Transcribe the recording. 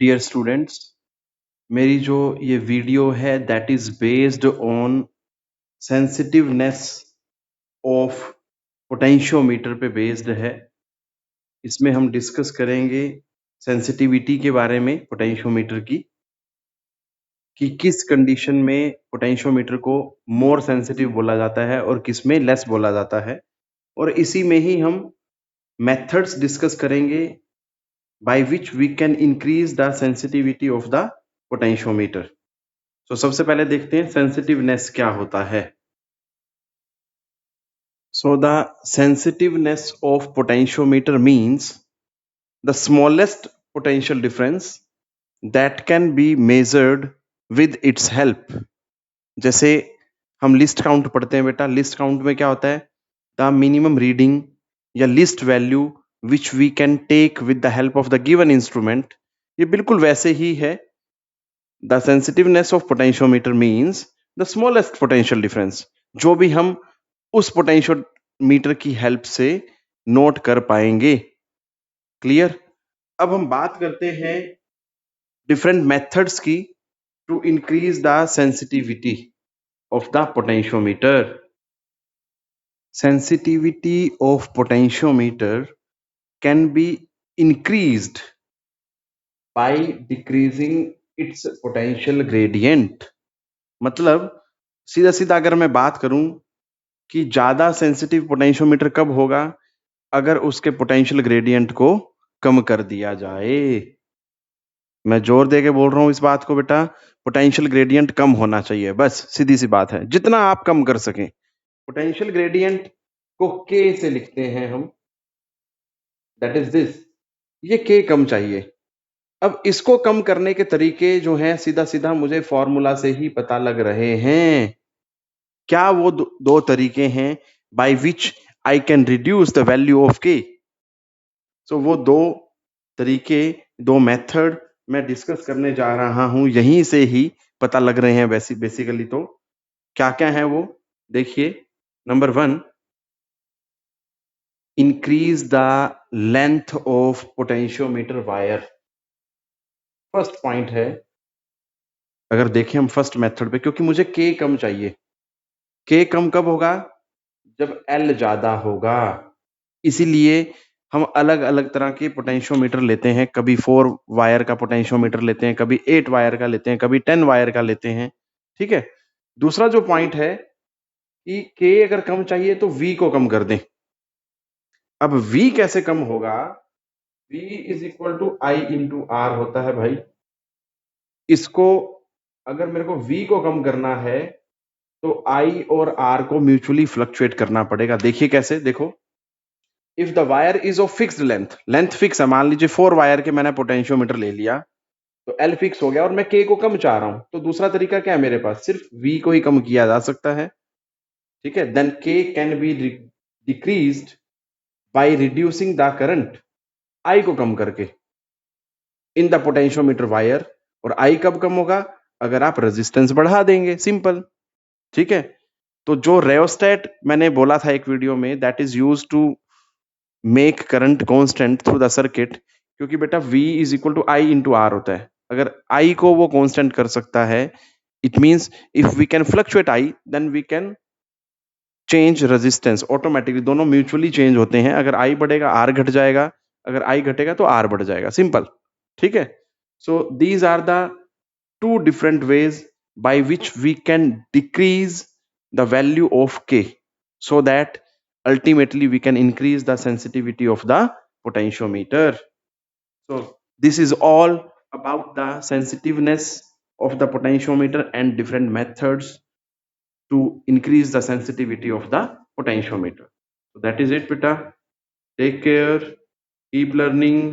Dear students, मेरी जो ये वीडियो है that is based on sensitiveness of potentiometer पे बेस्ड है। इसमें हम डिस्कस करेंगे सेंसिटिविटी के बारे में पोटेंशियोमीटर की, कि किस कंडीशन में पोटेंशियोमीटर को मोर सेंसिटिव बोला जाता है और किस में लेस बोला जाता है। और इसी में ही हम मेथड्स डिस्कस करेंगे by which we can increase the sensitivity of the potentiometer. तो सबसे पहले देखते हैं सेंसिटिवनेस क्या होता है। So the sensitiveness of potentiometer means the smallest potential difference that can be measured with its help। जैसे हम लिस्ट काउंट पढ़ते हैं बेटा, लिस्ट काउंट में क्या होता है? द मिनिमम रीडिंग या least value which we can take with the help of the given instrument. ये बिल्कुल वैसे ही है। The sensitiveness of potentiometer means the smallest potential difference, जो भी हम उस पोटेंशियोमीटर की हेल्प से नोट कर पाएंगे। क्लियर? अब हम बात करते हैं डिफरेंट मेथड्स की to increase the sensitivity of the potentiometer. Sensitivity of potentiometer can be increased by decreasing its potential gradient। मतलब सीधा सीधा अगर मैं बात करूं कि ज्यादा सेंसिटिव पोटेंशियोमीटर कब होगा? अगर उसके पोटेंशियल ग्रेडियंट को कम कर दिया जाए। मैं जोर दे के बोल रहा हूं इस बात को बेटा, पोटेंशियल ग्रेडियंट कम होना चाहिए, बस सीधी सी बात है, जितना आप कम कर सकें। पोटेंशियल ग्रेडियंट को के से लिखते हैं हम, दैट इज दिस, ये के कम चाहिए। अब इसको कम करने के तरीके जो हैं सीधा सीधा मुझे फॉर्मूला से ही पता लग रहे हैं। क्या वो दो तरीके हैं by which I can reduce the value of के? सो वो दो तरीके, दो मेथड मैं डिस्कस करने जा रहा हूं, यहीं से ही पता लग रहे हैं बेसिकली। तो क्या क्या है वो देखिए। Number 1, increase the length of potentiometer wire. First point है। अगर देखें हम फर्स्ट मेथड पे, क्योंकि मुझे के कम चाहिए। के कम कब होगा? जब एल ज्यादा होगा। इसीलिए हम अलग अलग तरह के पोटेंशियोमीटर लेते हैं। कभी 4 वायर का पोटेंशियोमीटर लेते हैं, कभी 8 वायर का लेते हैं, कभी 10 वायर का लेते हैं। ठीक है। दूसरा जो पॉइंट है कि के अगर कम चाहिए तो वी को कम कर दें। अब वी कैसे कम होगा? V is equal to I into R होता है भाई। इसको अगर मेरे को वी को कम करना है तो आई और आर को म्यूचुअली फ्लक्चुएट करना पड़ेगा। देखिए कैसे, देखो। If the wire is of fixed length, length fix है, मान लीजिए 4 वायर के मैंने पोटेंशियोमीटर ले लिया, तो एल फिक्स हो गया और मैं के को कम चाह रहा हूं, तो दूसरा तरीका क्या है मेरे पास? सिर्फ वी को ही कम किया जा सकता है। ठीक है। Then K can be decreased by reducing the current, I को कम करके, इन द पोटेंशियोमीटर वायर। और आई कब कम होगा? अगर आप रेजिस्टेंस बढ़ा देंगे, सिंपल। ठीक है। तो जो रेओस्टेट मैंने बोला था एक वीडियो में, that is use to make current constant through the circuit, क्योंकि बेटा V is equal to I into R होता है। अगर I को वो कांस्टेंट कर सकता है, it means if we can fluctuate I, then we can change resistance automatically. दोनों म्यूचुअली चेंज होते हैं। अगर I बढ़ेगा R घट जाएगा, अगर I घटेगा तो R बढ़ जाएगा, सिंपल। ठीक है। So these are the two different ways by which we can decrease the value of K, so that ultimately we can increase the sensitivity of the potentiometer. So this is all about the sensitiveness of the potentiometer and different methods to increase the sensitivity of the potentiometer. So that is it, beta. Take care, keep learning.